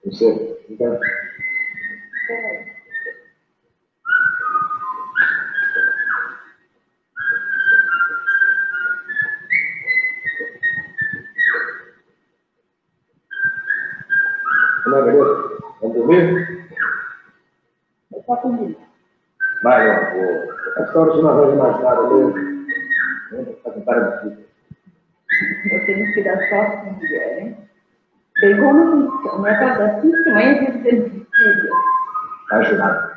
Você, então... Como é, beleza? Vamos dormir? Está comigo. Vai, não. Essa hora você não arranja mais nada mesmo. Está com cara de fica. Eu tenho que dar sorte com mulher, hein? Bem como funciona, é cada 5 anos de filho. Vai ajudar.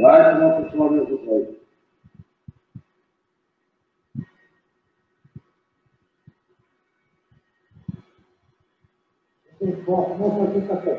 Vai, senão costuma ver o aí. Vamos fazer café.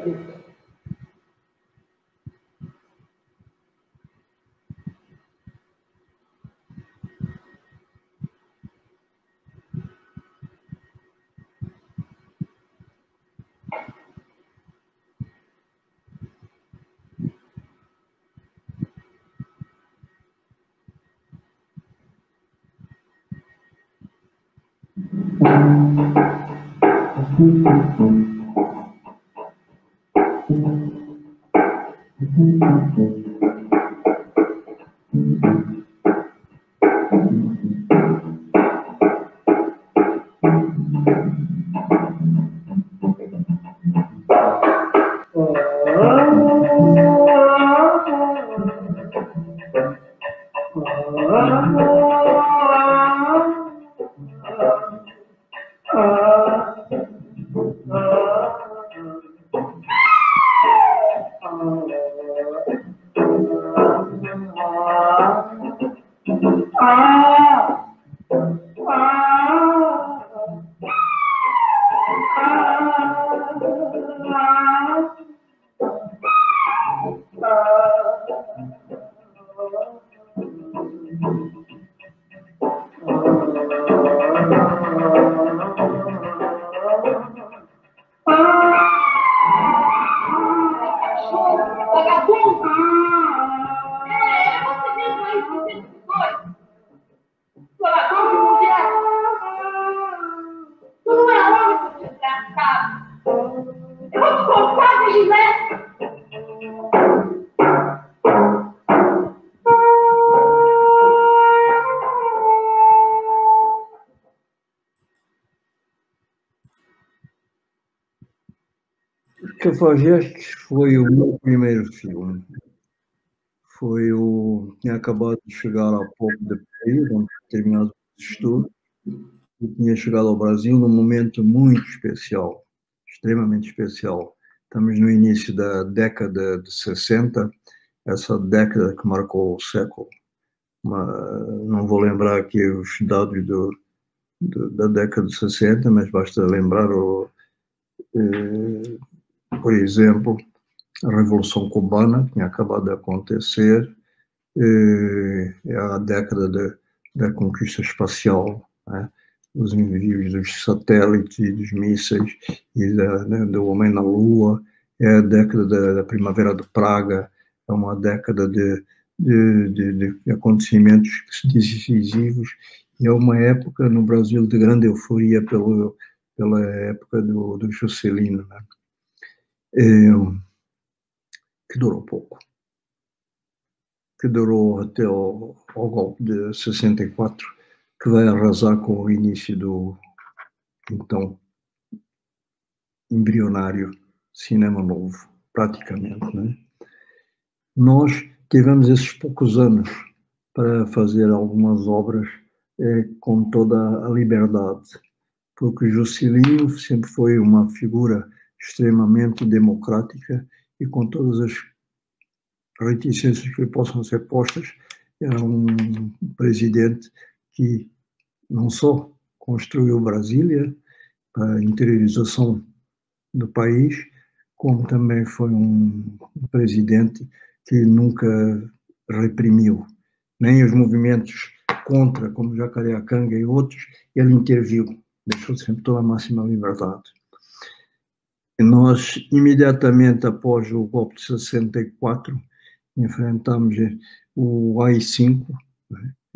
Cafajestes foi o meu primeiro filme. Tinha acabado de chegar há pouco de país, onde terminado os estudos, e tinha chegado ao Brasil num momento muito especial, extremamente especial. Estamos no início da década de 60, essa década que marcou o século. Não vou lembrar aqui os dados da década de 60, mas basta lembrar, por exemplo, a Revolução Cubana, que tinha acabado de acontecer, é a década da conquista espacial, né? Os envios dos satélites e dos mísseis e do homem na Lua, é a década da Primavera de Praga, é uma década de acontecimentos decisivos, e é uma época no Brasil de grande euforia pela época do Juscelino, né? que durou pouco, que durou até ao golpe de 64, que vai arrasar com o início do, então, embrionário cinema novo, praticamente, não é? Nós tivemos esses poucos anos para fazer algumas obras com toda a liberdade, porque Juscelino sempre foi uma figura extremamente democrática e com todas as reticências que possam ser postas, era um presidente que não só construiu Brasília para a interiorização do país, como também foi um presidente que nunca reprimiu, nem os movimentos contra, como Jacareacanga e outros, ele interviu, deixou sempre toda a máxima liberdade. E nós, imediatamente após o golpe de 64, enfrentamos o AI-5,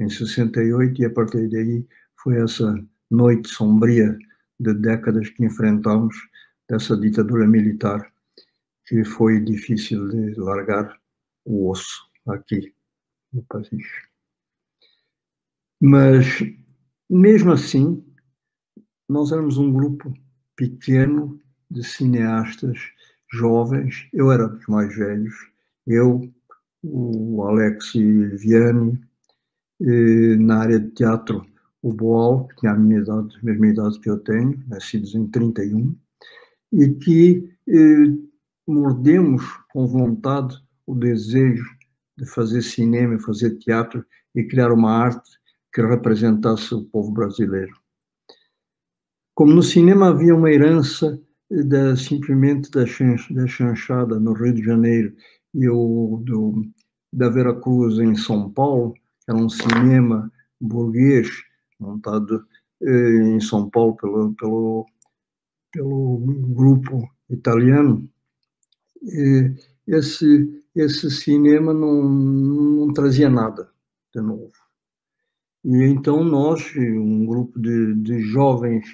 em 68, e a partir daí foi essa noite sombria de décadas que enfrentamos, dessa ditadura militar, que foi difícil de largar o osso aqui no país. Mas, mesmo assim, nós éramos um grupo pequeno de cineastas jovens. Eu era dos mais velhos, eu, o Alex Vianney, na área de teatro, o Boal, que tinha a minha idade, a mesma idade que eu tenho, nascidos em 31, e que mordemos com vontade o desejo de fazer cinema, fazer teatro e criar uma arte que representasse o povo brasileiro. Como no cinema havia uma herança simplesmente da chanchada no Rio de Janeiro e da Vera Cruz em São Paulo, era um cinema burguês montado em São Paulo pelo grupo italiano, esse cinema não trazia nada de novo. E então nós, um grupo de jovens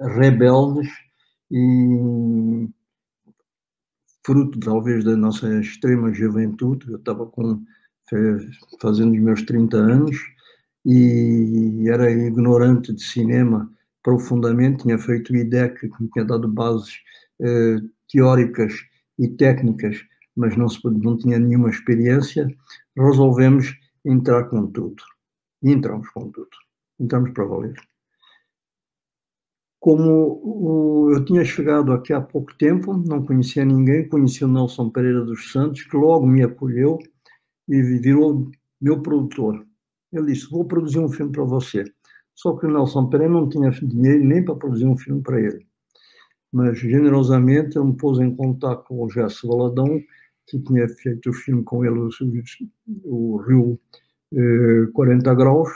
rebeldes, e fruto talvez da nossa extrema juventude, eu estava fazendo os meus 30 anos e era ignorante de cinema profundamente, tinha feito o IDEC, que me tinha dado bases teóricas e técnicas, mas não tinha nenhuma experiência. Resolvemos entrar com tudo. E entramos com tudo. Entramos para valer. Como eu tinha chegado aqui há pouco tempo, não conhecia ninguém, conheci o Nelson Pereira dos Santos, que logo me acolheu e virou meu produtor. Ele disse: vou produzir um filme para você. Só que o Nelson Pereira não tinha dinheiro nem para produzir um filme para ele. Mas, generosamente, ele me pôs em contato com o Gerson Valadão, que tinha feito o filme com ele, o Rio 40 Graus,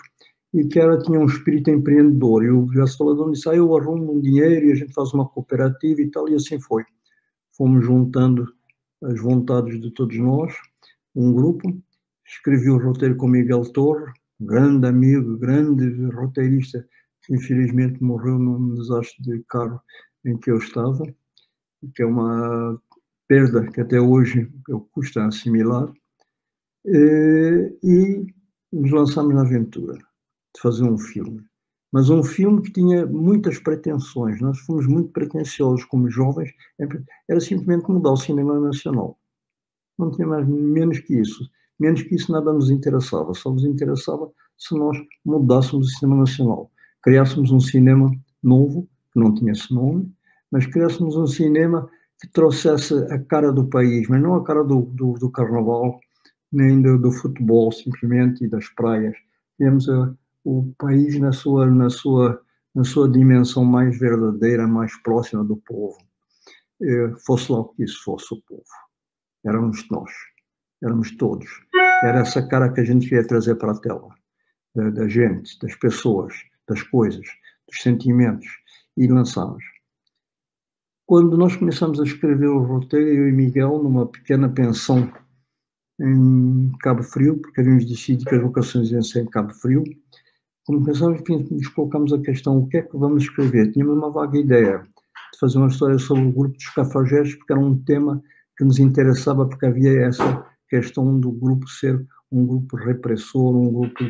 e que tinha um espírito empreendedor. E o Gerson Valadão disse: eu arrumo um dinheiro e a gente faz uma cooperativa e tal, e assim foi. Fomos juntando as vontades de todos nós, um grupo. Escrevi o roteiro com Miguel Torre, grande amigo, grande roteirista, que infelizmente morreu num desastre de carro em que eu estava, que é uma perda que até hoje eu custa assimilar, e nos lançamos na aventura de fazer um filme. Mas um filme que tinha muitas pretensões. Nós fomos muito pretensiosos como jovens, era simplesmente mudar o cinema nacional. Não tinha menos que isso. Menos que isso nada nos interessava. Só nos interessava se nós mudássemos o cinema nacional. Criássemos um cinema novo, que não tinha esse nome, mas criássemos um cinema que trouxesse a cara do país, mas não a cara do carnaval, nem do futebol, simplesmente, e das praias. Temos o país na sua dimensão mais verdadeira, mais próxima do povo. Fosse lá o que isso fosse o povo. Éramos nós. Éramos todos. Era essa cara que a gente queria trazer para a tela. Da gente, das pessoas, das coisas, dos sentimentos. E lançámos. Quando nós começamos a escrever o roteiro, eu e Miguel, numa pequena pensão em Cabo Frio, porque havíamos decidido que as vocações iam ser em Cabo Frio, quando pensamos, nos colocamos a questão: o que é que vamos escrever? Tínhamos uma vaga ideia de fazer uma história sobre o grupo dos Cafajestes, porque era um tema que nos interessava, porque havia essa questão do grupo ser um grupo repressor, um grupo,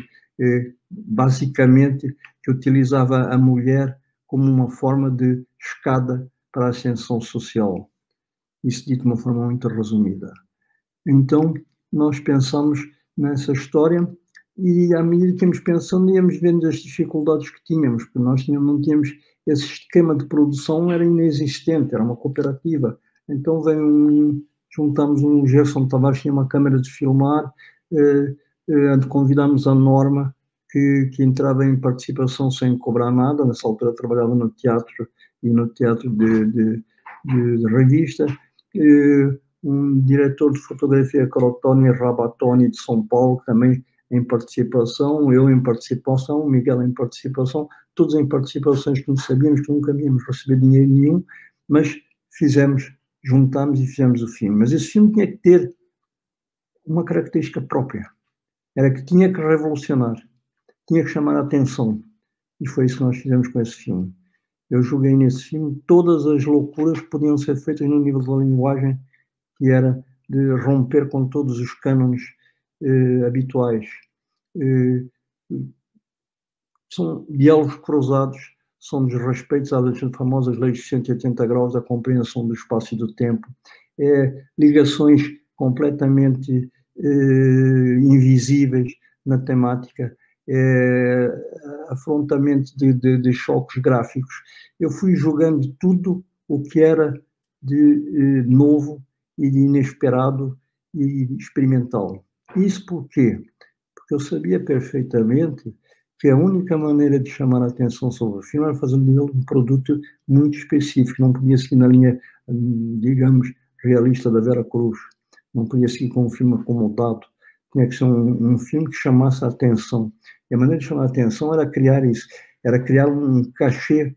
basicamente, que utilizava a mulher como uma forma de escada para a ascensão social. Isso dito de uma forma muito resumida. Então, nós pensamos nessa história e, à medida que íamos pensando, íamos vendo as dificuldades que tínhamos, porque nós não tínhamos esse esquema de produção, era inexistente, era uma cooperativa. Então, juntamos um Gerson Tavares, tinha uma câmara de filmar, convidámos a Norma, que entrava em participação sem cobrar nada. Nessa altura trabalhava no teatro e no teatro de revista, um diretor de fotografia, Crotoni Rabatoni, de São Paulo, também em participação, eu em participação, Miguel em participação, todos em participações que não sabíamos, que nunca íamos receber dinheiro nenhum, mas juntámos e fizemos o filme. Mas esse filme tinha que ter uma característica própria, era que tinha que revolucionar, tinha que chamar a atenção, e foi isso que nós fizemos com esse filme. Eu joguei nesse filme todas as loucuras que podiam ser feitas no nível da linguagem, que era de romper com todos os cânones habituais. São diálogos cruzados, são desrespeitos às famosas leis de 180 graus, a compreensão do espaço e do tempo, ligações completamente invisíveis na temática, afrontamento de choques gráficos. Eu fui jogando tudo o que era de novo e de inesperado e experimental. Isso por quê? Porque eu sabia perfeitamente que a única maneira de chamar a atenção sobre o filme era fazendo um produto muito específico, não podia seguir na linha, digamos, realista da Vera Cruz, não podia seguir com um filme acomodado, tinha que ser um filme que chamasse a atenção. E a maneira de chamar a atenção era criar isso, era criar um cachê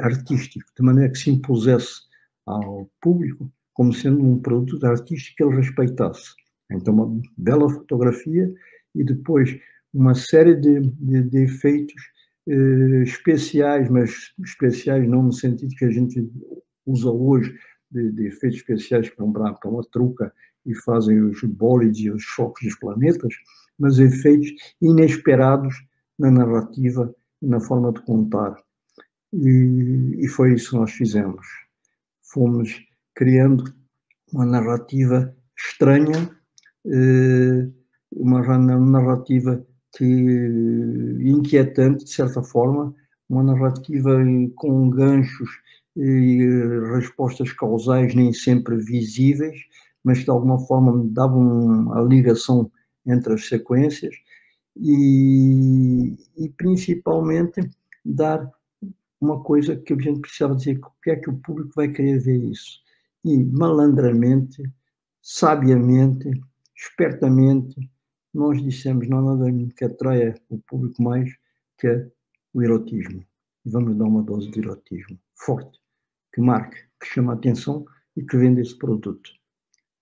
artístico, de maneira que se impusesse ao público como sendo um produto artístico que ele respeitasse. Então, uma bela fotografia e depois uma série de efeitos especiais, mas especiais não no sentido que a gente usa hoje, de efeitos especiais que vão para uma truca e fazem os bólides e os choques dos planetas, mas efeitos inesperados na narrativa e na forma de contar. E foi isso que nós fizemos. Fomos criando uma narrativa estranha, uma narrativa inquietante, de certa forma, uma narrativa com ganchos e respostas causais nem sempre visíveis, mas que de alguma forma davam a ligação entre as sequências e principalmente dar uma coisa que a gente precisava dizer, o que é que o público vai querer ver isso? E malandramente, sabiamente, espertamente, nós dissemos, não há nada que atraia o público mais que o erotismo. E vamos dar uma dose de erotismo forte, que marque, que chame a atenção e que venda esse produto.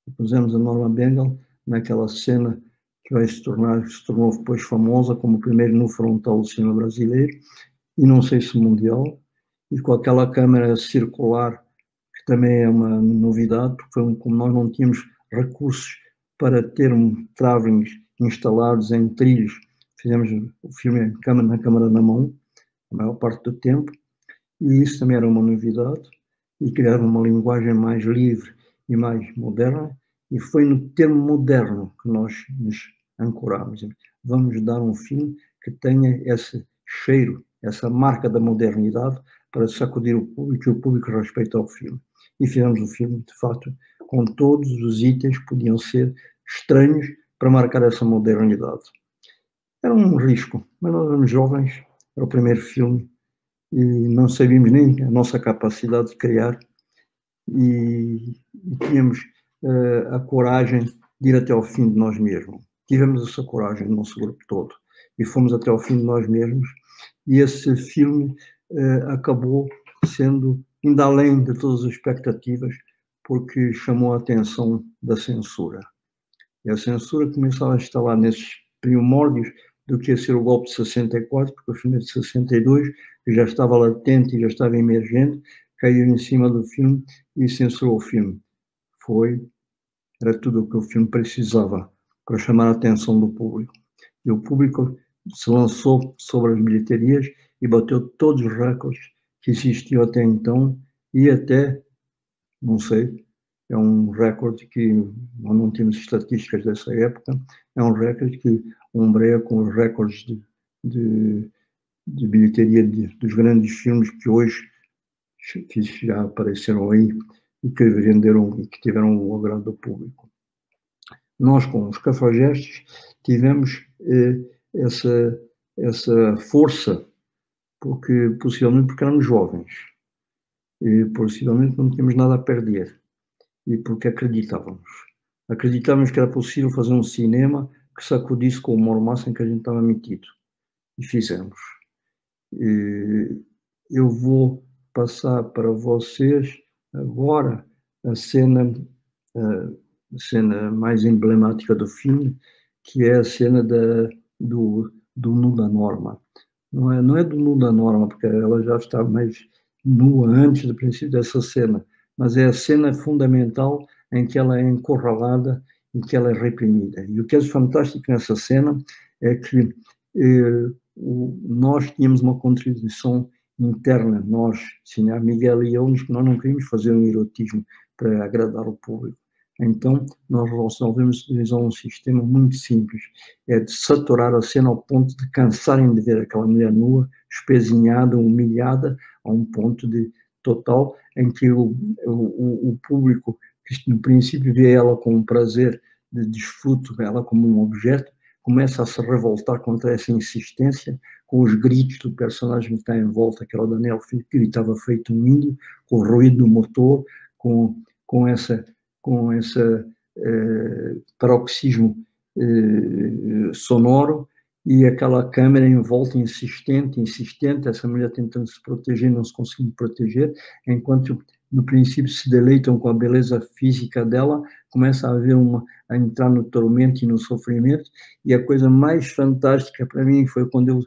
E pusemos a Norma Bengal naquela cena que se tornou depois famosa como o primeiro nu frontal do cinema brasileiro, e não sei se mundial, e com aquela câmera circular, que também é uma novidade, porque como nós não tínhamos recursos para ter travings instalados em trilhos, fizemos o filme na câmara na mão, a maior parte do tempo, e isso também era uma novidade, e criar uma linguagem mais livre e mais moderna, e foi no termo moderno que nós nos ancoramos. Vamos dar um filme que tenha esse cheiro, essa marca da modernidade, para sacudir o público e o público respeita o filme. E fizemos um filme, de fato, com todos os itens que podiam ser estranhos para marcar essa modernidade. Era um risco, mas nós éramos jovens, era o primeiro filme, e não sabíamos nem a nossa capacidade de criar, e tínhamos a coragem de ir até ao fim de nós mesmos. Tivemos essa coragem no nosso grupo todo, e fomos até ao fim de nós mesmos, e esse filme acabou sendo ainda além de todas as expectativas, porque chamou a atenção da censura. E a censura começava a instalar nesses primórdios do que ia ser o golpe de 64, porque o filme é de 62, que já estava latente e já estava emergente, caiu em cima do filme e censurou o filme. Foi era tudo o que o filme precisava para chamar a atenção do público. E o público se lançou sobre as bilheterias e bateu todos os recordes que existiam até então e até, não sei, é um recorde que nós não temos estatísticas dessa época, é um recorde que ombreia com os recordes de bilheteria dos grandes filmes que hoje já apareceram aí e que venderam e que tiveram o agrado do público. Nós, com os Cafajestes, tivemos essa força, possivelmente porque éramos jovens, e possivelmente não tínhamos nada a perder, e porque acreditávamos. Acreditávamos que era possível fazer um cinema que sacudisse com o mormaço em que a gente estava metido. E fizemos. Eu vou passar para vocês agora a cena mais emblemática do filme, que é a cena do nu da Norma. Não é do nu da Norma, porque ela já está mais nua antes do princípio dessa cena, mas é a cena fundamental em que ela é encurralada e que ela é reprimida. E o que é fantástico nessa cena é que nós tínhamos uma contribuição interna, nós, Miguel e eu, que nós não queríamos fazer um erotismo para agradar o público. Então, nós resolvemos utilizar um sistema muito simples, é de saturar a cena ao ponto de cansarem de ver aquela mulher nua, espezinhada, humilhada, a um ponto de total, em que o público, que no princípio vê ela com um prazer de desfruto, ela como um objeto, começa a se revoltar contra essa insistência, com os gritos do personagem que está em volta, que era o Daniel Filho, que gritava feito um índio, com o ruído do motor, com esse paroxismo sonoro, e aquela câmera em volta insistente, essa mulher tentando se proteger, não se conseguindo proteger, enquanto no princípio se deleitam com a beleza física dela, começa a entrar no tormento e no sofrimento, e a coisa mais fantástica para mim foi quando eu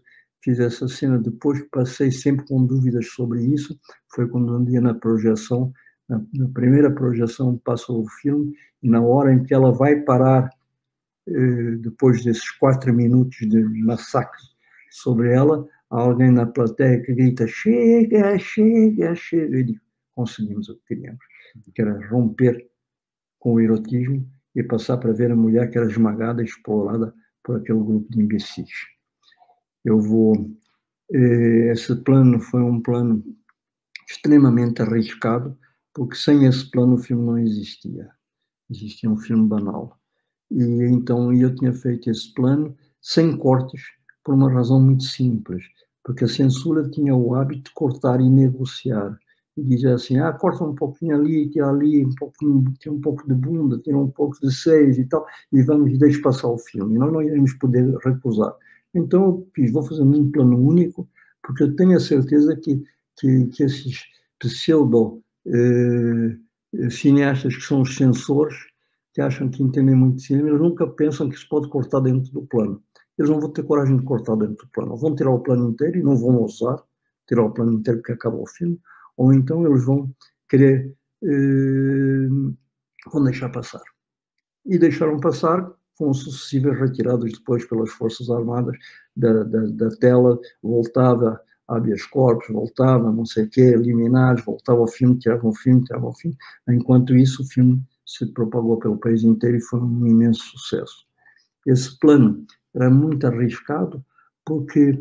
fiz essa cena, depois que passei sempre com dúvidas sobre isso, foi quando um dia na projeção, na primeira projeção passou o filme, e na hora em que ela vai parar, depois desses 4 minutos de massacre sobre ela, há alguém na plateia que grita, chega, chega, chega, e conseguimos o que queríamos, que era romper com o erotismo e passar para ver a mulher que era esmagada, explorada por aquele grupo de imbecis. Esse plano foi um plano extremamente arriscado, porque sem esse plano o filme não existia. Existia um filme banal. E então eu tinha feito esse plano sem cortes, por uma razão muito simples, porque a censura tinha o hábito de cortar e negociar. E dizer assim, corta um pouquinho ali, tira ali, tira um pouco de bunda, tira um pouco de seios e tal, e deixa passar o filme. E nós não iremos poder recusar. Então eu fiz, vou fazer um plano único, porque eu tenho a certeza que esses pseudo-cineastas que são os censores, que acham que entendem muito de cinema, eles nunca pensam que se pode cortar dentro do plano. Eles não vão ter coragem de cortar dentro do plano. Vão tirar o plano inteiro e não vão ousar tirar o plano inteiro porque acaba o filme, ou então eles vão querer, vão deixar passar. E deixaram passar, foram sucessivas retiradas depois pelas Forças Armadas da tela, voltava habeas corpus, voltava, não sei o quê, liminares, voltava ao filme, tiravam o filme, enquanto isso o filme se propagou pelo país inteiro e foi um imenso sucesso. Esse plano era muito arriscado, porque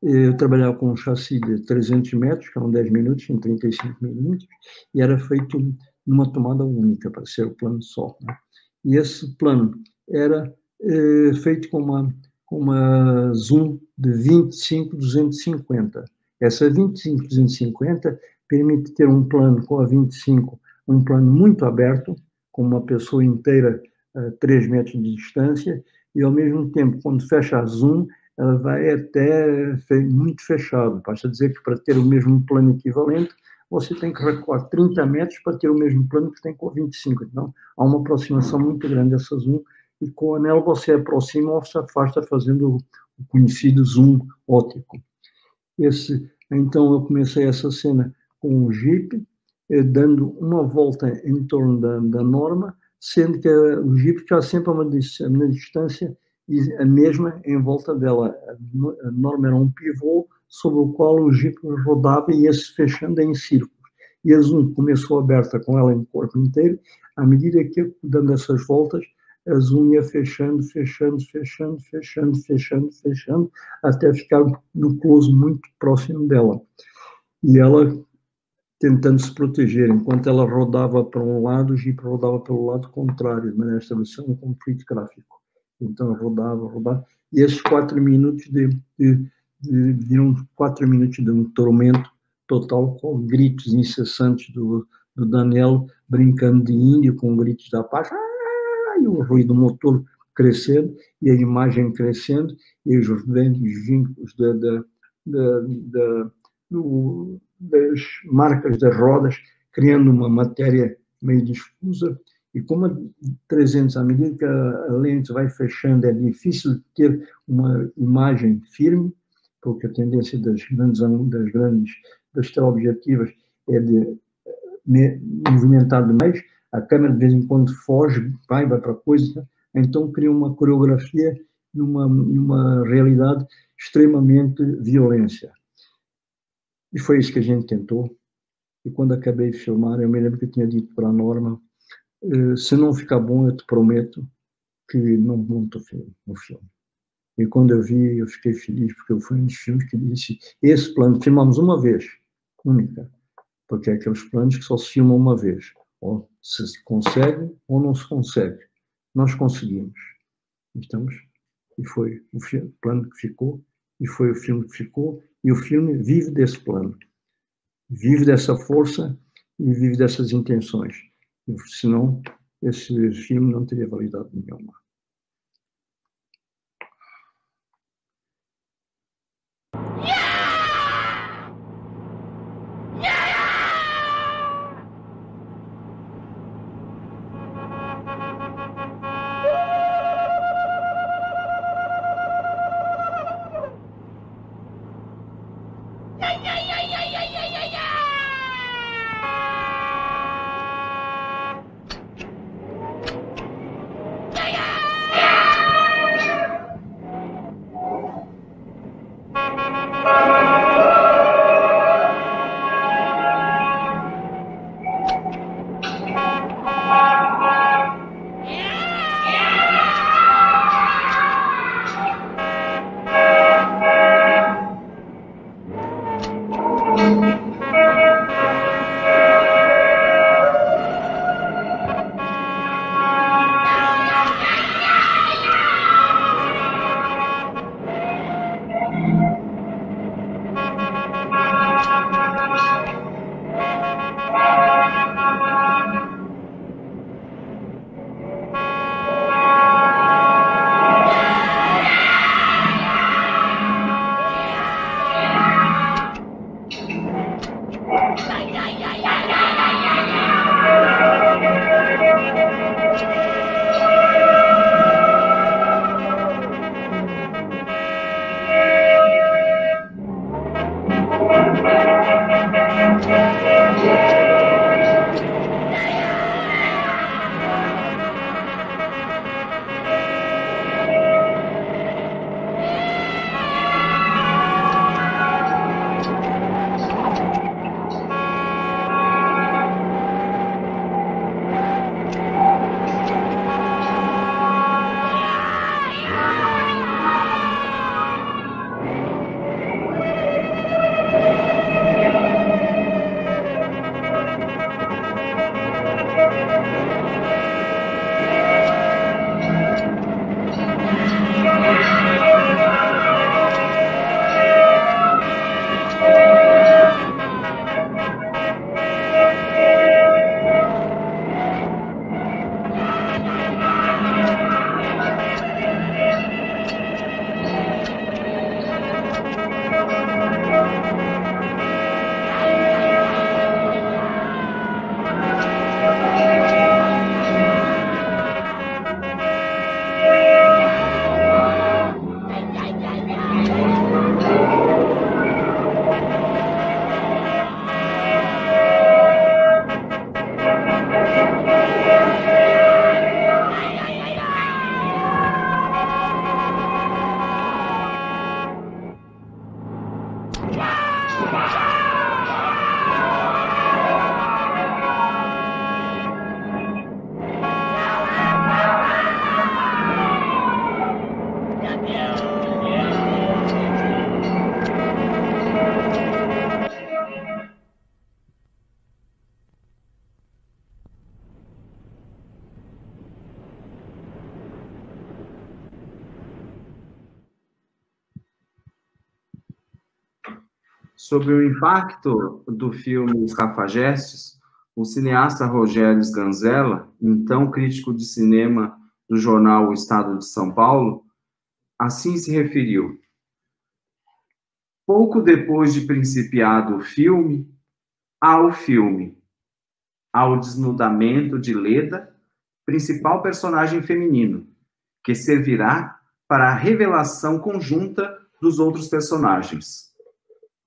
eu trabalhava com um chassi de 300 metros, que eram 10 minutos, em 35 milímetros, e era feito numa tomada única, para ser o plano só. Né? E esse plano era feito com uma zoom de 25-250. Essa 25-250 permite ter um plano com a 25, um plano muito aberto, com uma pessoa inteira a 3 metros de distância, e ao mesmo tempo, quando fecha a zoom, ela vai até muito fechado. Basta dizer que para ter o mesmo plano equivalente, você tem que recuar 30 metros para ter o mesmo plano que tem com a 25. Então, há uma aproximação muito grande dessa zoom, e com o anel você aproxima ou se afasta fazendo o conhecido zoom óptico. Então, eu comecei essa cena com um Jeep, dando uma volta em torno da Norma, sendo que o Jeep está sempre a uma distância a mesma em volta dela. A norma era um pivô sobre o qual o Jeep rodava e ia-se fechando em círculos. E a Zoom começou aberta com ela em corpo inteiro, à medida que, dando essas voltas, a Zoom ia fechando, até ficar no close muito próximo dela. E ela tentando se proteger, enquanto ela rodava para um lado, o Jeep rodava pelo lado contrário, de maneira a estabelecer um conflito gráfico. Então rodava, e esses 4 minutos viram 4 minutos de um tormento total, com gritos incessantes do Daniel brincando de índio, com gritos da paz, e o ruído do motor crescendo, e a imagem crescendo, e os vincos das marcas das rodas, criando uma matéria meio difusa, e como a 300, à medida que a lente vai fechando, é difícil ter uma imagem firme, porque a tendência das teleobjetivas é de movimentar demais, a câmera de vez em quando foge, vai para coisa, então cria uma coreografia e uma realidade extremamente violência. E foi isso que a gente tentou. E quando acabei de filmar, eu me lembro que eu tinha dito para a Norma, se não ficar bom, eu te prometo que não monto o filme. E quando eu vi, eu fiquei feliz, porque foi um dos filmes que disse, esse plano filmamos uma vez, única, porque é aqueles planos que só se filmam uma vez. Ou se consegue, ou não se consegue. Nós conseguimos. E foi o plano que ficou, e foi o filme que ficou, e o filme vive desse plano, vive dessa força e vive dessas intenções. Senão, esse filme não teria validade nenhuma. Sobre o impacto do filme Os Cafajestes, o cineasta Rogério Sganzella, então crítico de cinema do jornal O Estado de São Paulo, assim se referiu: pouco depois de principiado o filme, ao desnudamento de Leda, principal personagem feminino, que servirá para a revelação conjunta dos outros personagens.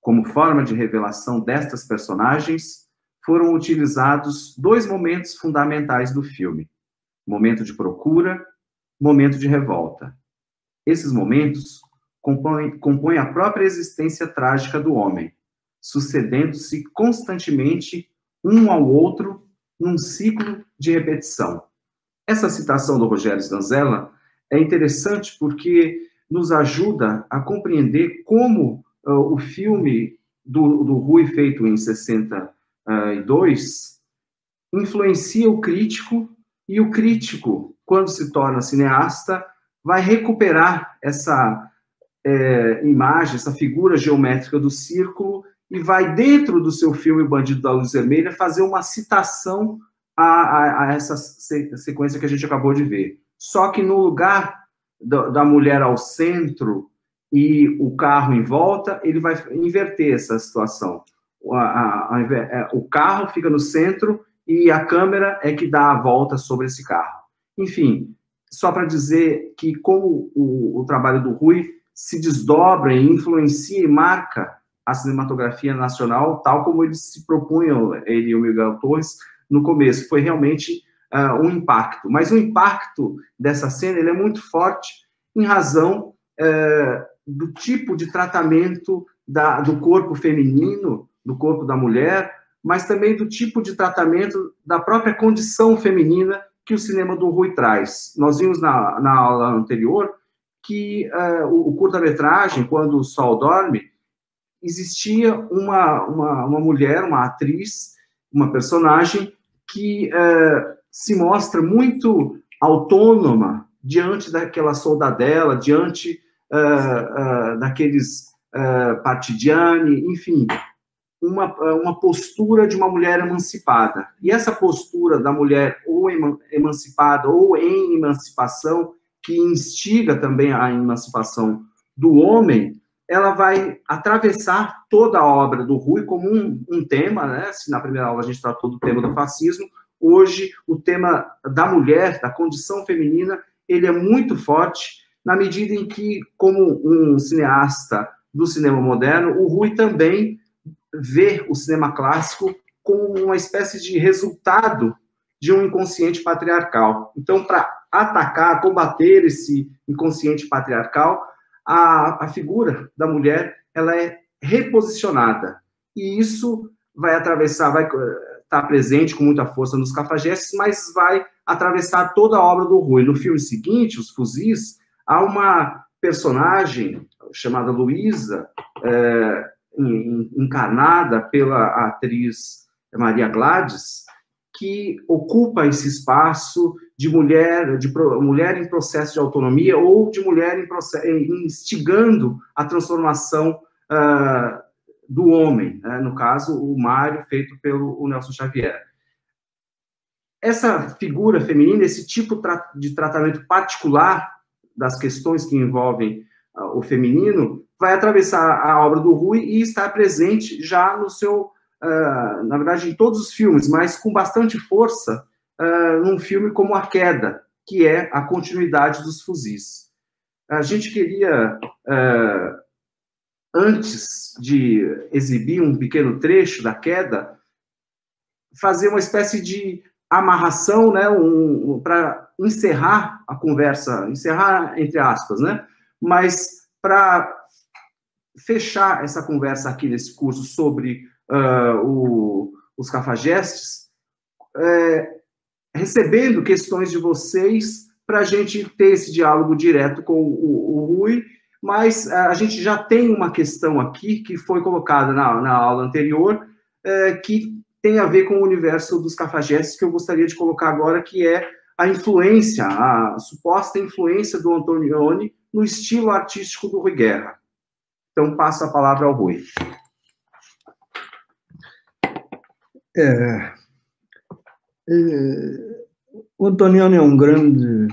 Como forma de revelação destas personagens, foram utilizados 2 momentos fundamentais do filme: momento de procura, momento de revolta. Esses momentos compõem a própria existência trágica do homem, sucedendo-se constantemente um ao outro num ciclo de repetição. Essa citação do Rogério Sganzella é interessante porque nos ajuda a compreender como o filme do Rui, feito em 62, influencia o crítico, e o crítico, quando se torna cineasta, vai recuperar essa imagem, essa figura geométrica do círculo, e vai, dentro do seu filme O Bandido da Luz Vermelha, fazer uma citação a essa sequência que a gente acabou de ver. Só que no lugar da mulher ao centro e o carro em volta, ele vai inverter essa situação. O carro fica no centro e a câmera é que dá a volta sobre esse carro. Enfim, só para dizer que como o trabalho do Rui se desdobra e influencia e marca a cinematografia nacional, tal como eles se propunham, ele e o Miguel Torres, no começo. Foi realmente um impacto. Mas o impacto dessa cena ele é muito forte em razão do tipo de tratamento do corpo feminino, do corpo da mulher, mas também do tipo de tratamento da própria condição feminina que o cinema do Rui traz. Nós vimos na aula anterior que o curta-metragem, Quando o Sol Dorme, existia uma mulher, uma atriz, uma personagem que se mostra muito autônoma diante daquela soldadela, diante daqueles partigiani, enfim, uma postura de uma mulher emancipada. E essa postura da mulher ou emancipada ou em emancipação, que instiga também a emancipação do homem, ela vai atravessar toda a obra do Rui como um tema, né? Se na primeira aula a gente tratou do tema do fascismo, hoje o tema da mulher, da condição feminina, ele é muito forte, na medida em que, como um cineasta do cinema moderno, o Rui também vê o cinema clássico como uma espécie de resultado de um inconsciente patriarcal. Então, para atacar, combater esse inconsciente patriarcal, a figura da mulher ela é reposicionada. E isso vai atravessar, vai estar presente com muita força nos Cafajestes, mas vai atravessar toda a obra do Rui. No filme seguinte, Os Fuzis, há uma personagem chamada Luísa, encarnada pela atriz Maria Gladys, que ocupa esse espaço de mulher em processo de autonomia ou de mulher instigando a transformação do homem, né? No caso, o Mário, feito pelo Nelson Xavier. Essa figura feminina, esse tipo de tratamento particular das questões que envolvem o feminino, vai atravessar a obra do Rui e estar presente já no seu, na verdade, em todos os filmes, mas com bastante força num filme como A Queda, que é a continuidade dos Fuzis. A gente queria, antes de exibir um pequeno trecho da Queda, fazer uma espécie de amarração, né, para encerrar a conversa, encerrar entre aspas, né, mas para fechar essa conversa aqui nesse curso sobre os Cafajestes, recebendo questões de vocês para a gente ter esse diálogo direto com o Rui, mas a gente já tem uma questão aqui que foi colocada na aula anterior, que tem a ver com o universo dos Cafajestes, que eu gostaria de colocar agora, que é a influência, a suposta influência do Antonioni no estilo artístico do Rui Guerra. Então, passo a palavra ao Rui. É, o Antonioni é um grande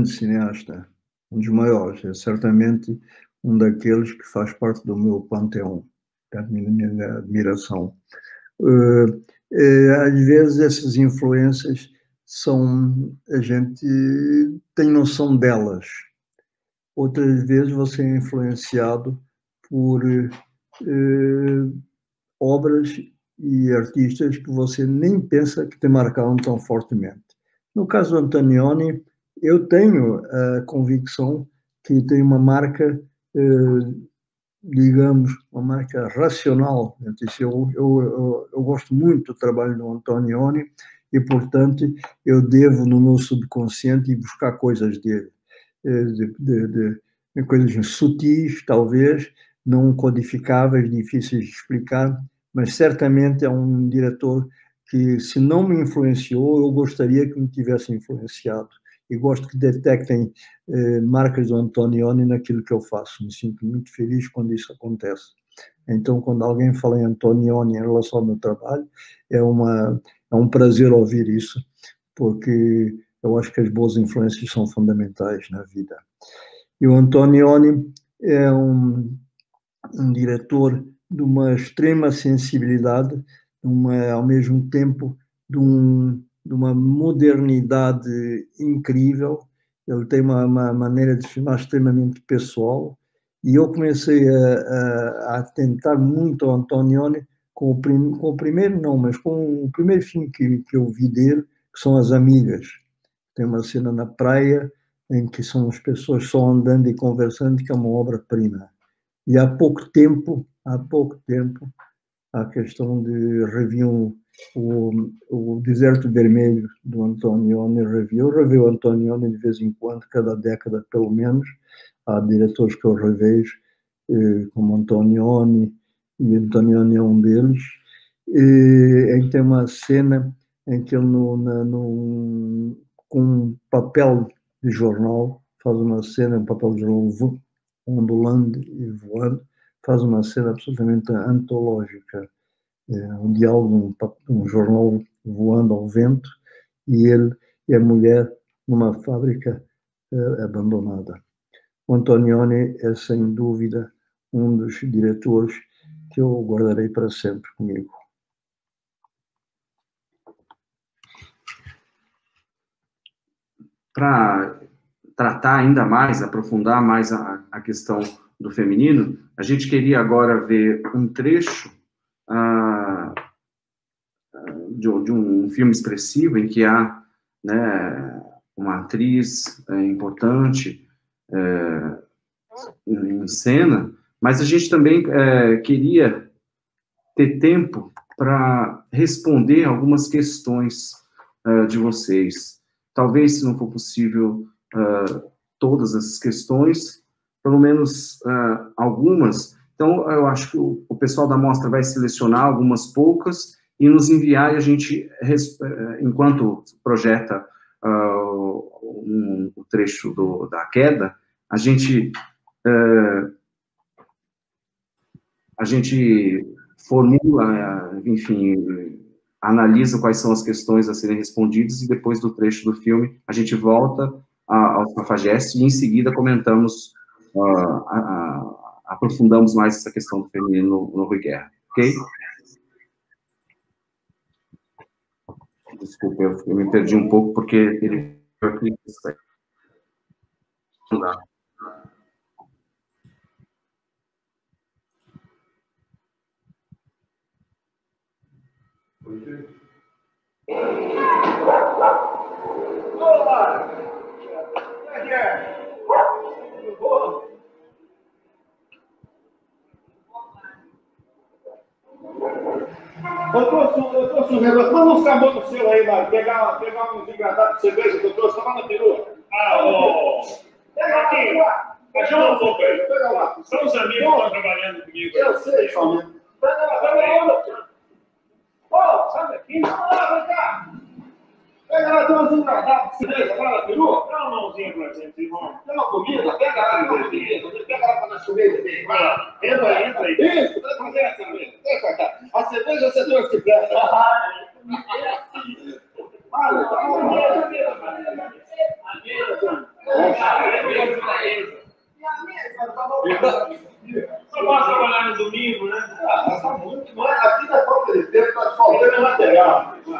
cineasta, um dos maiores, é certamente um daqueles que faz parte do meu panteão, da minha admiração. Às vezes essas influências a gente tem noção delas. Outras vezes você é influenciado por obras e artistas que você nem pensa que te marcaram tão fortemente. No caso do Antonioni, eu tenho a convicção que tem uma marca, digamos, uma marca racional. Eu gosto muito do trabalho do Antonioni e, portanto, eu devo, no meu subconsciente, ir buscar coisas dele. De coisas sutis, talvez, não codificáveis, difíceis de explicar, mas certamente é um diretor que, se não me influenciou, eu gostaria que me tivesse influenciado. E gosto que detectem marcas do Antonioni naquilo que eu faço. Me sinto muito feliz quando isso acontece. Então, quando alguém fala em Antonioni em relação ao meu trabalho, é um prazer ouvir isso, porque eu acho que as boas influências são fundamentais na vida. E o Antonioni é um diretor de uma extrema sensibilidade, ao mesmo tempo de uma modernidade incrível. Ele tem uma maneira de filmar extremamente pessoal. E eu comecei a tentar muito o Antonioni com o primeiro, não, mas com o primeiro filme que eu vi dele, que são As Amigas. Tem uma cena na praia em que são as pessoas só andando e conversando, que é uma obra-prima. E há pouco tempo, a questão de reviu o Deserto Vermelho do Antonioni, eu revi o Antonioni de vez em quando, cada década pelo menos. Há diretores que eu revejo, como Antonioni, e Antonioni é um deles, em que tem uma cena em que ele, com um papel de jornal, faz uma cena, um papel de jornal ondulando e voando, faz uma cena absolutamente antológica. Um diálogo de um jornal voando ao vento e ele e a mulher numa fábrica abandonada. O Antonioni é, sem dúvida, um dos diretores que eu guardarei para sempre comigo. Para tratar ainda mais, aprofundar mais a questão do feminino, a gente queria agora ver um trecho de um filme expressivo em que há, né, uma atriz importante em cena, mas a gente também queria ter tempo para responder algumas questões de vocês. Talvez, se não for possível todas essas questões, pelo menos algumas. Então, eu acho que o pessoal da mostra vai selecionar algumas poucas e nos enviar, e a gente, enquanto projeta o trecho da queda, a gente formula, enfim, analisa quais são as questões a serem respondidas e depois do trecho do filme a gente volta ao Cafajeste e em seguida comentamos, aprofundamos mais essa questão do feminino no Rui Guerra, ok? Desculpa, eu me perdi um pouco porque ele... Não dá. Olá! Como é que é? Tudo bom? Eu trouxe um negócio. Manda uns cabos no seu aí, Mário. Pegar uns engradados de cerveja que eu trouxe. Tá lá na perua. Pega aqui. Ajuda um pouco aí. Pega lá. São os amigos que estão trabalhando comigo. Eu sei, somente. Pega lá. Ô, sai daqui. Vamos lá, vem cá. Pega lá, tem umas engradadas, cerveja, vai lá, peru? Dá uma mãozinha pra gente, irmão. Tem uma comida, pega lá, tem uma comida. Pega lá pra nós comer também. Vai lá, entra aí. Isso, vai fazer a cerveja. A cerveja você trouxe pra ela. Olha, tá bom. Só pode trabalhar no domingo, né? A vida é falta de tempo, tá faltando material. Não,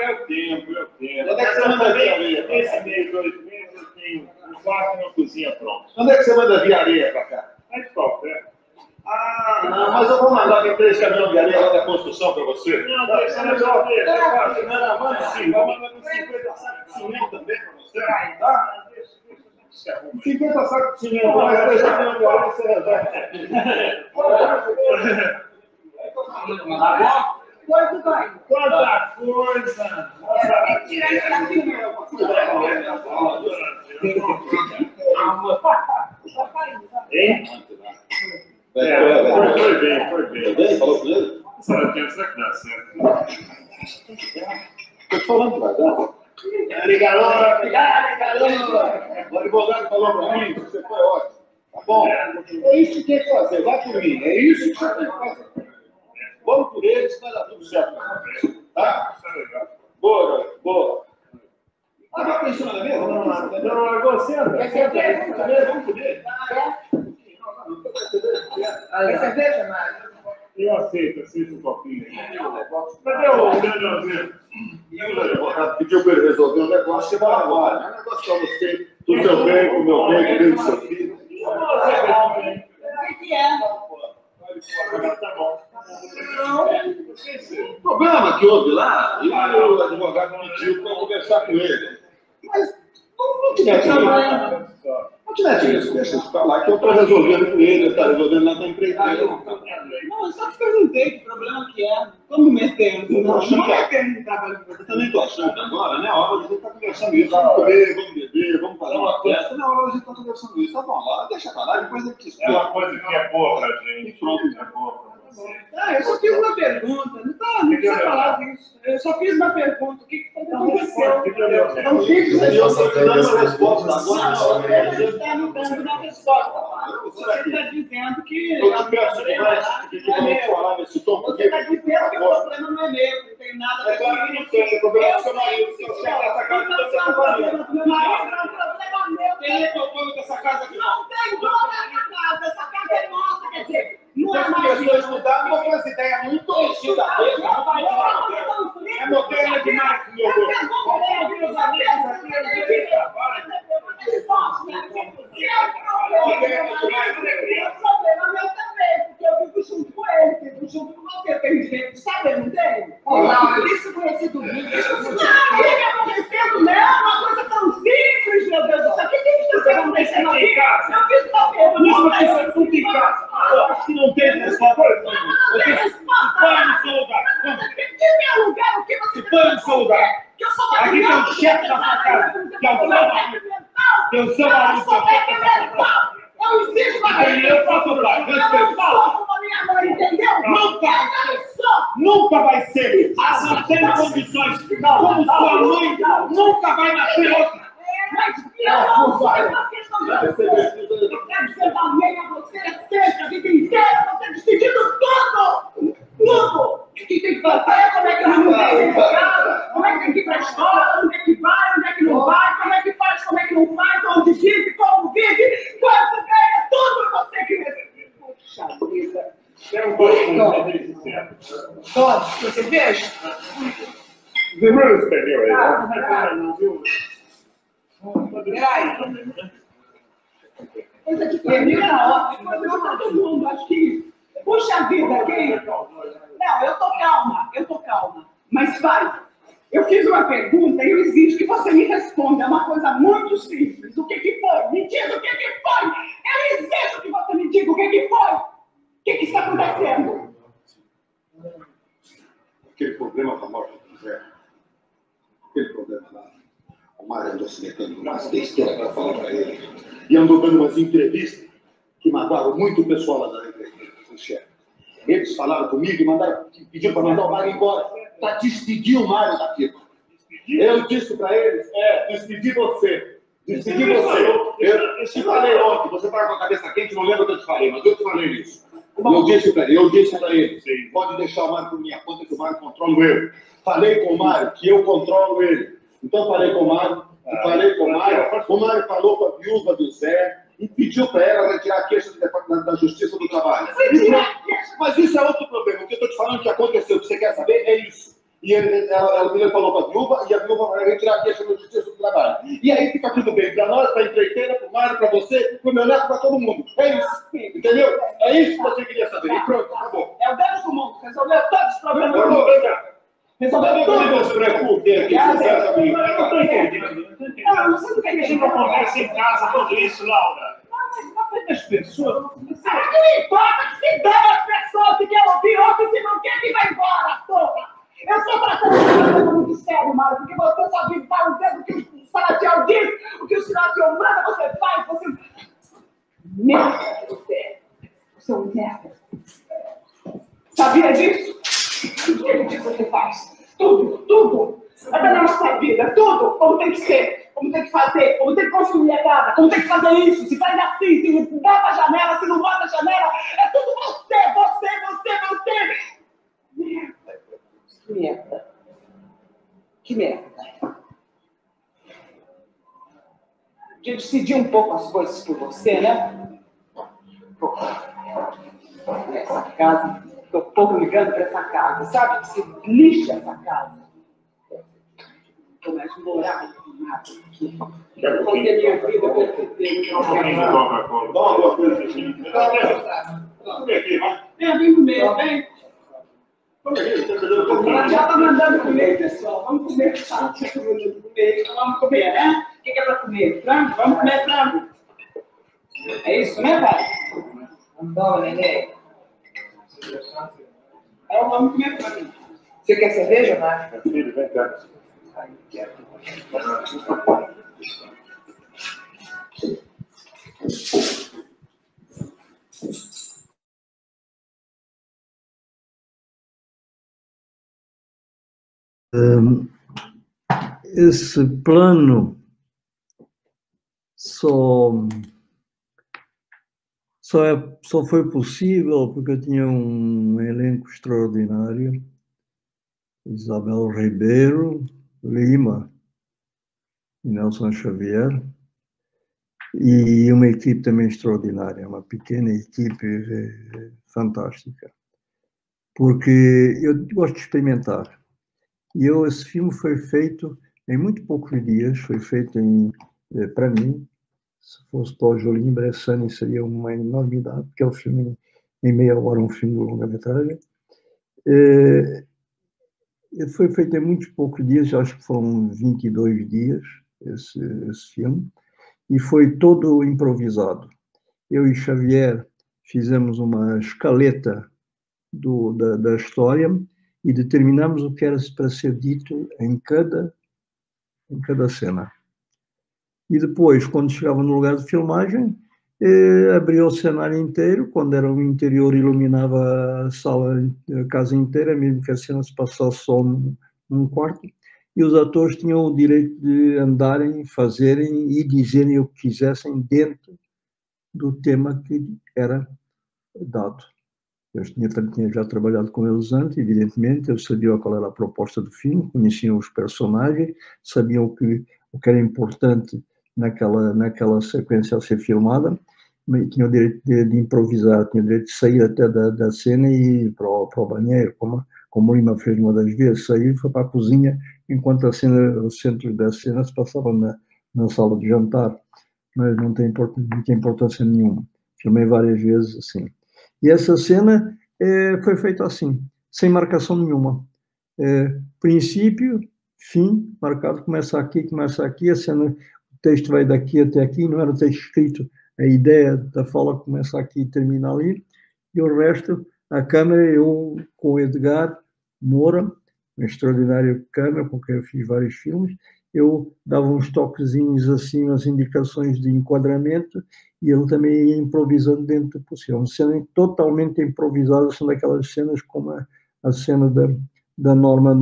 é o tempo. Onde é que você manda vir areia? Esse mês, 2 meses, eu tenho um quarto e uma cozinha pronto. Onde é que você manda vir areia pra cá? É de qualquer. Ah, não, mas eu vou mandar aqui 3 caminhões de areia lá da construção pra você. Não, deixa eu ver. Não, manda sim. Vou mandar 50 sacos de cimento também pra você. Tá? 50 sacos de cimento, mas 3 caminhões de areia você resolve. Tá bom? Quanto vai? Quanta coisa! Tirar isso daqui, meu. Hein? Foi bem. Foi bem? Falou com ele? Será que dá certo? Tô falando que vai dar. Ligaram. O advogado falou pra mim, você foi ótimo. Tá bom? É isso que tem que fazer, vai por mim. É isso que você tem que fazer. Vamos por eles, vai dar tudo certo. Tá? Boa, garoto. Boa. Ah, vai pensar na mesa? Não, você, André. Quer cerveja? Vamos por eles. Quer cerveja, Mário? Eu aceito um copinho. Cadê o Leandrozinho? O advogado pediu para ele resolver um negócio que vai agora. É um negócio para você, do seu bem, com o meu bem, com o bem do seu filho. O que é? Tá bom. O problema que houve lá, e o advogado pediu para eu conversar com ele. Mas não tinha dinheiro. Não tinha dinheiro, deixa eu falar que eu estou resolvendo com ele, ele está resolvendo lá com a empreiteira. Não, eu só te perguntei que problema que é. Estamos metendo. Não metendo no trabalho que você Eu também estou achando que agora, né? A hora da gente estar conversando isso. Vamos comer, vamos beber, vamos fazer uma festa. Na hora da gente estar conversando isso. Tá bom, lá, deixa pra lá, depois ele te É explica. uma coisa que é boa pra gente. Pronto, é boa pra você. Ah, eu só fiz uma pergunta. Não precisa falar disso. Eu só fiz uma pergunta. O que aconteceu? Não fiz isso aí, eu estou te dando uma resposta agora. Você está me dando uma resposta. Você está dizendo que. Eu te peço demais que vamos falar nesse tom. Você está dizendo que o problema não é meu, não tem nada a ver É claro que não tem, o problema é do seu marido. Se eu chegar nessa casa, você não não vai. é um problema meu. Quem é que é o dono dessa casa aqui? Não tem dono na casa. Essa casa é nossa, quer dizer. Não é As mais pessoas mudaram, mas com essa ideia muito conhecida. É moderna demais, meu Deus. Acho que não tem resposta. Põe no seu lugar. Põe no seu lugar. Aqui tem o chefe da sua casa, que é o seu marido. Tem o seu marido, que é o chefe da sua casa. Eu exijo uma Eu posso dar. Nunca vai ser. Não tem condições. Como sua mãe, nunca vai nascer outra. Mas eu não sou uma questão de você. Eu quero ser da meia, você é sempre a vida inteira, você é decidido tudo! Tudo! O que tem que fazer, como é que não tem casa, como é que tem que ir para a escola, onde é que vai, onde é que não vai, como é que faz, como é que não faz, onde vive, como vive, quanto ganha, tudo você que recebe. Puxa vida! Tem um pouco de Toma, você veja? Demora esse pneu aí. Coisa de família ótima, mas eu todo mundo, acho que. Puxa vida, aqui. Não, eu tô calma. Mas vai. Eu fiz uma pergunta e eu exijo que você me responda. É uma coisa muito simples. O que foi? Me diga o que foi. Eu exijo que você me diga o que foi. O que está acontecendo? Aquele problema da morte do Zé. Aquele problema lá. O Mário andou se metendo umas besteiras para falar para ele. E andou dando umas entrevistas que magoaram muito o pessoal lá da empresa, o chefe. Eles falaram comigo e pediram para mandar o Mário embora. Para despedir o Mário da firma. Eu disse para eles, despedi você. Despedi você. Eu te falei ontem, você estava com a cabeça quente, não lembro o que eu te falei, mas eu te falei isso. Eu disse para eles, pode deixar o Mário por minha conta, que o Mário controla eu. Falei com o Mário que eu controlo ele. Então falei com o Mário, o Mário falou com a viúva do Zé e pediu para ela retirar a queixa da Justiça do Trabalho. Mas isso é outro problema. O que eu estou te falando que aconteceu, o que você quer saber é isso. E ele falou para a viúva, e a viúva vai retirar a queixa da Justiça do Trabalho. E aí fica tudo bem para nós, para a empreiteira, para o Mário, para você, para o meu neto, para todo mundo. É isso. Entendeu? É isso que você queria saber. E pronto, acabou. É o Deus do mundo. Resolveu todos os problemas do mundo. Resolveu tudo. Não se preocupe aqui, você sabe comigo. Eu não estou entendendo. Não, não sei o que A gente não conversa em casa tudo isso, Laura. Mas as pessoas... Não importa que se dane as pessoas que querem ouvir, ou que se não quer, que vai embora, porra. Eu sou tratando de uma coisa muito séria, Mário, porque você só vive para o dedo que o Salatiel diz, o que o Salatiel manda, você faz, você... Merda que você é. Você é um merda. Sabia disso? Tudo que ele diz, você faz. Tudo. Até na nossa vida, tudo. Como tem que ser, como tem que fazer, como tem que construir a casa, como tem que fazer isso, se faz assim, se bota a janela, se não bota a janela. É tudo você. Merda. Que merda. De decidir um pouco as coisas por você, né? Pô, essa casa, tô pouco ligando para essa casa, sabe? Que se lixa essa casa. Tô mais morar nada aqui. Quero fazer minha vida perfeita. Dá uma boa coisa aqui. Vem aqui, vai. Vem comer, vem. Já tá mandando comer, pessoal. Vamos comer, tá? Vamos comer, né? O que é pra comer? Frango? Vamos comer frango. É isso, né, pai? Vamos, neném. Então, vamos comer frango. Você quer cerveja, Márcio? Filho, vem cá. Esse plano só foi possível porque eu tinha um elenco extraordinário. Isabel Ribeiro, Lima e Nelson Xavier, e uma equipe também extraordinária, uma pequena equipe fantástica, porque eu gosto de experimentar. E esse filme foi feito em muito poucos dias, foi feito para mim, se fosse para o Jolim Bressani seria uma enormidade, porque é um filme em meia hora, um filme de longa-metragem. Foi feito em muito poucos dias, acho que foram 22 dias esse filme, e foi todo improvisado. Eu e Xavier fizemos uma escaleta da história e determinamos o que era para ser dito em cada cena. E depois, quando chegava no lugar de filmagem, abria o cenário inteiro, quando era o interior, iluminava a sala, a casa inteira, mesmo que a cena se passasse só num quarto, e os atores tinham o direito de andarem, fazerem e dizerem o que quisessem dentro do tema que era dado. Eu tinha já trabalhado com eles antes, evidentemente, eu sabia qual era a proposta do filme, conheciam os personagens, sabiam o que era importante naquela sequência a ser filmada, mas tinha o direito de improvisar, tinha o direito de sair até da cena e ir para o banheiro, como o Lima fez uma das vezes, saiu e foi para a cozinha, enquanto o centro da cena se passava na sala de jantar, mas não tinha importância nenhuma. Filmei várias vezes assim. E essa cena foi feita assim, sem marcação nenhuma. Princípio, fim, marcado, começa aqui, a cena, o texto vai daqui até aqui, não era o texto escrito, a ideia da fala começa aqui e termina ali, e o resto, a câmera, eu com o Edgar Moura, um extraordinário câmera, com quem eu fiz vários filmes, eu dava uns toquezinhos assim, umas indicações de enquadramento, e ele também ia improvisando dentro do possível. Uma cena totalmente improvisada, são daquelas cenas como a cena da Norma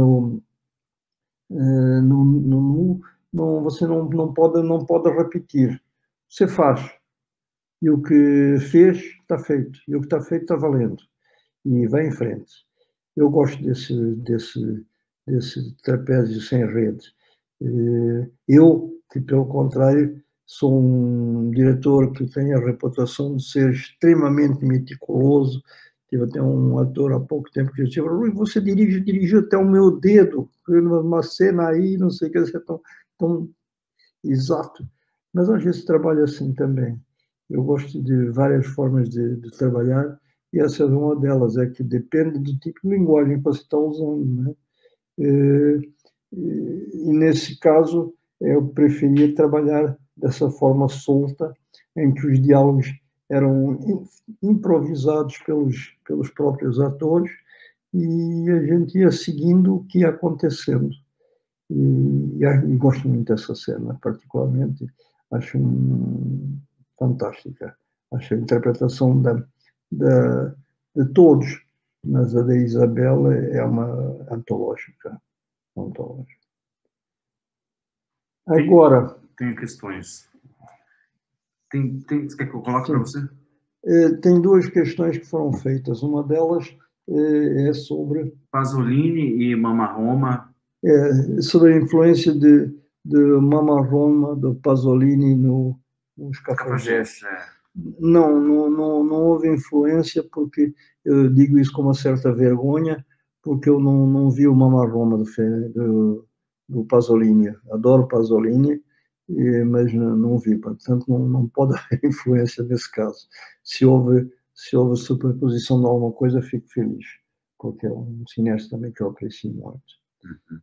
no nu, você não pode repetir. Você faz. E o que fez, está feito. E o que está feito, está valendo. E vai em frente. Eu gosto desse trapézio sem rede. Eu, que pelo contrário, sou um diretor que tem a reputação de ser extremamente meticuloso. Tive até um ator há pouco tempo que disse: Rui, você dirigiu até o meu dedo, uma cena aí, não sei o que, é tão exato. Mas às vezes trabalho assim também. Eu gosto de várias formas de trabalhar, e essa é uma delas, é que depende do tipo de linguagem que você está usando, né? E nesse caso, eu preferia trabalhar dessa forma solta, em que os diálogos eram improvisados pelos próprios atores, e a gente ia seguindo o que ia acontecendo. E gosto muito dessa cena, particularmente, acho fantástica. Acho a interpretação de todos, mas a da Isabel é uma antológica. Agora... Tenho questões. Você quer que eu coloque para você? Tem duas questões que foram feitas. Uma delas é sobre... Pasolini e Mama Roma. Sobre a influência de Mama Roma, do Pasolini nos Cafajestes. Não houve influência, porque eu digo isso com uma certa vergonha, porque eu não vi o Mama Roma do Pasolini. Adoro Pasolini, mas não vi. Portanto, não pode haver influência nesse caso. Se houve superposição de alguma coisa, fico feliz, porque é um cineasta também que eu aprecio muito. Uhum.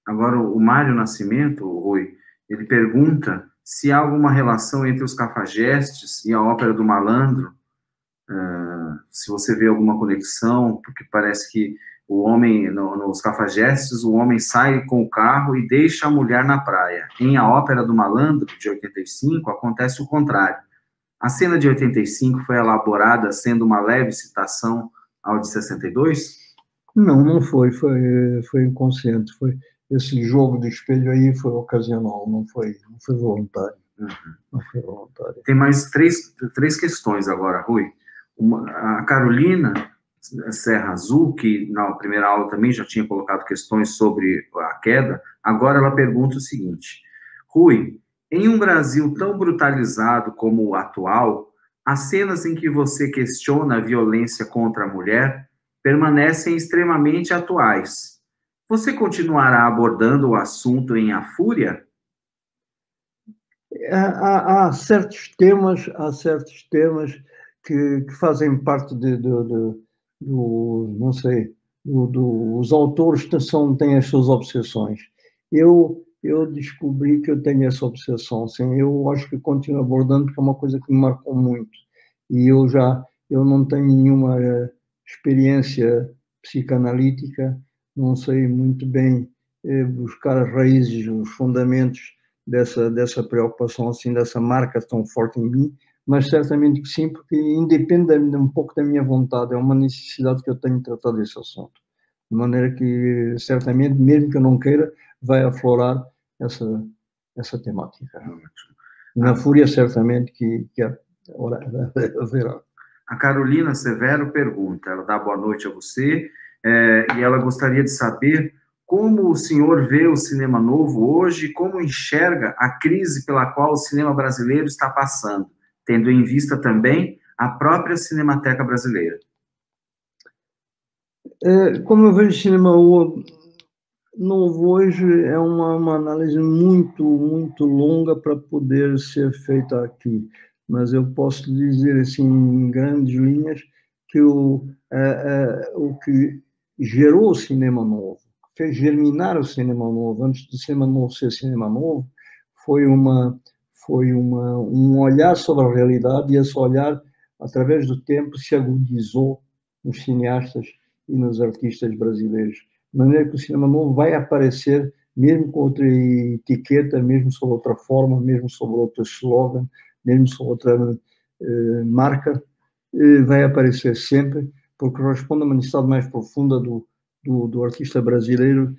Agora, o Mário Nascimento, Rui, ele pergunta se há alguma relação entre os Cafajestes e a Ópera do Malandro, se você vê alguma conexão, porque parece que o homem, nos Cafajestes, o homem sai com o carro e deixa a mulher na praia. Em A Ópera do Malandro, de 85, acontece o contrário. A cena de 85 foi elaborada sendo uma leve citação ao de 62? Não foi inconsciente, esse jogo de espelho aí foi ocasional, não foi voluntário. Uhum. Não foi voluntário. Tem mais três questões agora, Rui. A Carolina Serra Azul, que na primeira aula também já tinha colocado questões sobre a queda, agora ela pergunta o seguinte: Rui, em um Brasil tão brutalizado como o atual, as cenas em que você questiona a violência contra a mulher permanecem extremamente atuais. Você continuará abordando o assunto em A Fúria? Há certos temas que fazem parte não sei, os autores têm as suas obsessões. Eu descobri que eu tenho essa obsessão, sim. Eu acho que continuo abordando, porque é uma coisa que me marcou muito. E eu não tenho nenhuma experiência psicanalítica, não sei muito bem buscar as raízes, os fundamentos dessa preocupação, assim, dessa marca tão forte em mim, mas certamente que sim, porque independe um pouco da minha vontade, é uma necessidade que eu tenho de tratar desse assunto. De maneira que, certamente, mesmo que eu não queira, vai aflorar essa temática. Na Fúria, certamente que haverá. A Carolina Severo pergunta, ela dá boa noite a você, e ela gostaria de saber como o senhor vê o cinema novo hoje, como enxerga a crise pela qual o cinema brasileiro está passando, tendo em vista também a própria Cinemateca Brasileira. Como eu vejo o cinema novo hoje, é uma análise muito, muito longa para poder ser feita aqui. Mas eu posso dizer, assim, em grandes linhas, que o que gerou o cinema novo, fez germinar o cinema novo, antes do cinema novo ser cinema novo, foi um olhar sobre a realidade, e esse olhar, através do tempo, se agudizou nos cineastas e nos artistas brasileiros. De maneira que o cinema novo vai aparecer, mesmo com outra etiqueta, mesmo sob outra forma, mesmo sob outro slogan, mesmo sob outra marca, vai aparecer sempre, porque responde a uma necessidade mais profunda do artista brasileiro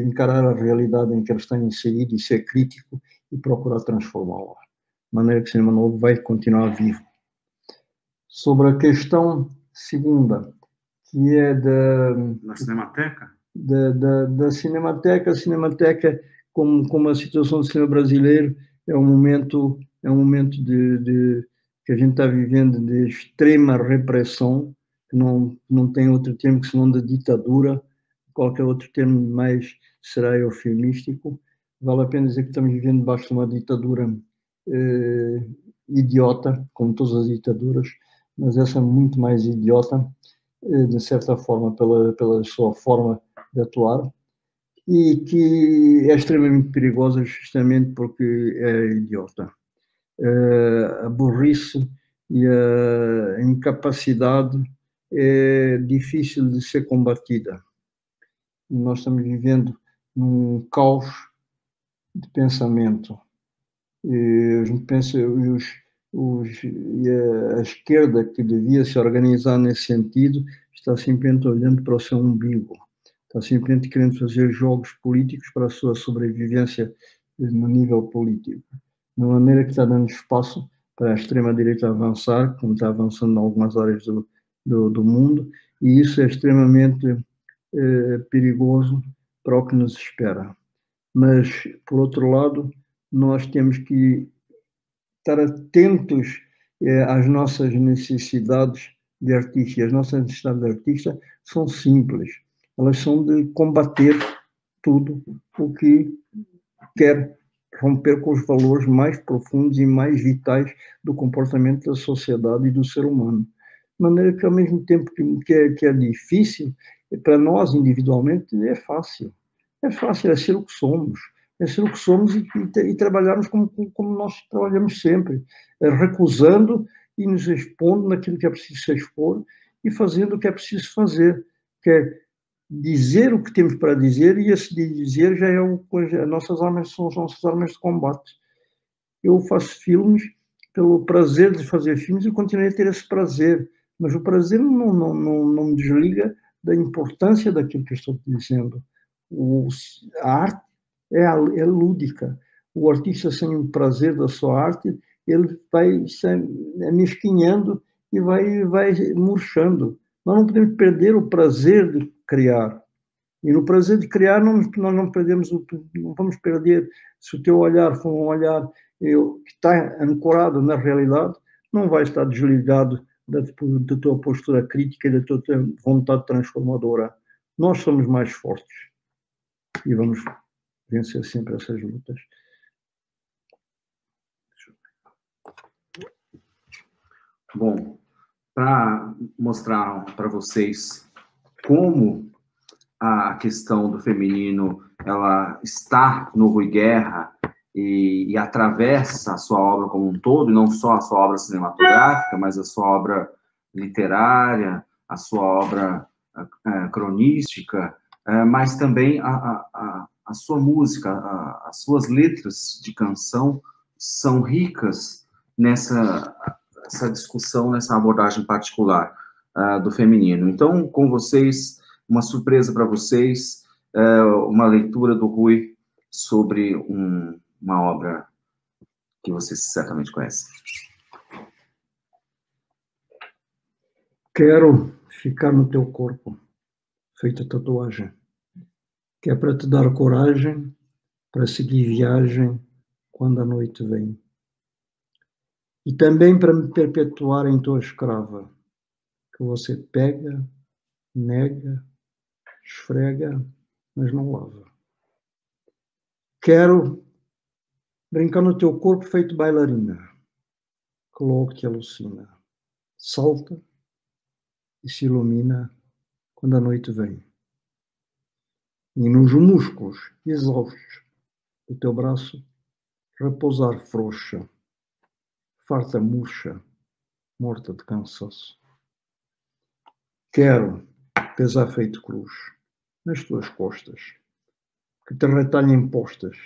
encarar a realidade em que ele está inserido e ser crítico e procurar transformá-la. De maneira que o cinema novo vai continuar vivo. Sobre a questão segunda, que é Na Cinemateca? Da Cinemateca. A Cinemateca, como a situação do cinema brasileiro, é um momento que a gente está vivendo de extrema repressão, que não tem outro termo que senão de ditadura. Qualquer outro termo mais será eufemístico. Vale a pena dizer que estamos vivendo debaixo de uma ditadura idiota, como todas as ditaduras, mas essa é muito mais idiota, de certa forma, pela sua forma de atuar, e que é extremamente perigosa justamente porque é idiota. A burrice e a incapacidade é difícil de ser combatida. Nós estamos vivendo num caos de pensamento. A esquerda, que devia se organizar nesse sentido, está simplesmente olhando para o seu umbigo, está simplesmente querendo fazer jogos políticos para a sua sobrevivência no nível político, de maneira que está dando espaço para a extrema-direita avançar, como está avançando em algumas áreas do mundo, e isso é extremamente perigoso para o que nos espera. Mas, por outro lado, nós temos que estar atentos às nossas necessidades de artista. E as nossas necessidades de artista são simples. Elas são de combater tudo o que quer romper com os valores mais profundos e mais vitais do comportamento da sociedade e do ser humano. De maneira que, ao mesmo tempo que é difícil, para nós individualmente é fácil. É fácil, é ser o que somos. É ser o que somos e trabalharmos como nós trabalhamos sempre, recusando e nos expondo naquilo que é preciso se expor e fazendo o que é preciso fazer, que é dizer o que temos para dizer, e esse dizer já é as nossas armas, são as nossas armas de combate. Eu faço filmes pelo prazer de fazer filmes e continuei a ter esse prazer, mas o prazer não me desliga da importância daquilo que estou dizendo. A arte é lúdica. O artista, sem o prazer da sua arte, ele vai se amesquinhando e vai murchando. Nós não podemos perder o prazer de criar. E no prazer de criar, nós não vamos perder. Se o teu olhar for um olhar que está ancorado na realidade, não vai estar desligado da tua postura crítica e da tua vontade transformadora. Nós somos mais fortes e vamos vencer sempre essas lutas. Bom, para mostrar para vocês como a questão do feminino ela está no Rui Guerra e atravessa a sua obra como um todo, e não só a sua obra cinematográfica, mas a sua obra literária, a sua obra cronística, mas também a sua música, as suas letras de canção são ricas nessa discussão, nessa abordagem particular do feminino. Então, com vocês, uma surpresa para vocês, uma leitura do Rui sobre uma obra que vocês certamente conhecem. Quero ficar no teu corpo, feita tatuagem, que é para te dar coragem para seguir viagem quando a noite vem. E também para me perpetuar em tua escrava, que você pega, nega, esfrega, mas não lava. Quero brincar no teu corpo feito bailarina, que logo te alucina, salta e se ilumina quando a noite vem. E nos músculos exaustos do teu braço repousar frouxa, farta murcha, morta de cansaço. Quero pesar feito cruz nas tuas costas, que te retalhem postas,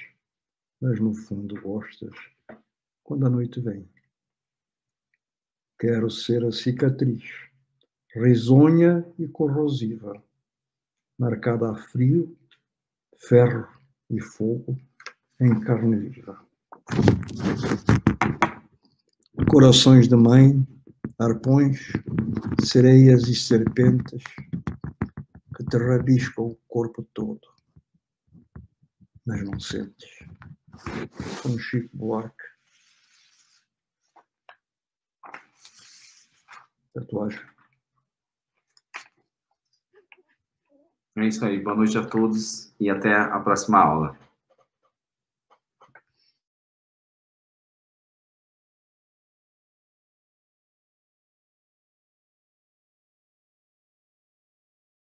mas no fundo gostas quando a noite vem. Quero ser a cicatriz, risonha e corrosiva, marcada a frio, ferro e fogo em carne viva. Corações de mãe, arpões, sereias e serpentes que te rabiscam o corpo todo, mas não sentes. Como Chico Buarque. Tatuagem. É isso aí. Boa noite a todos e até a próxima aula.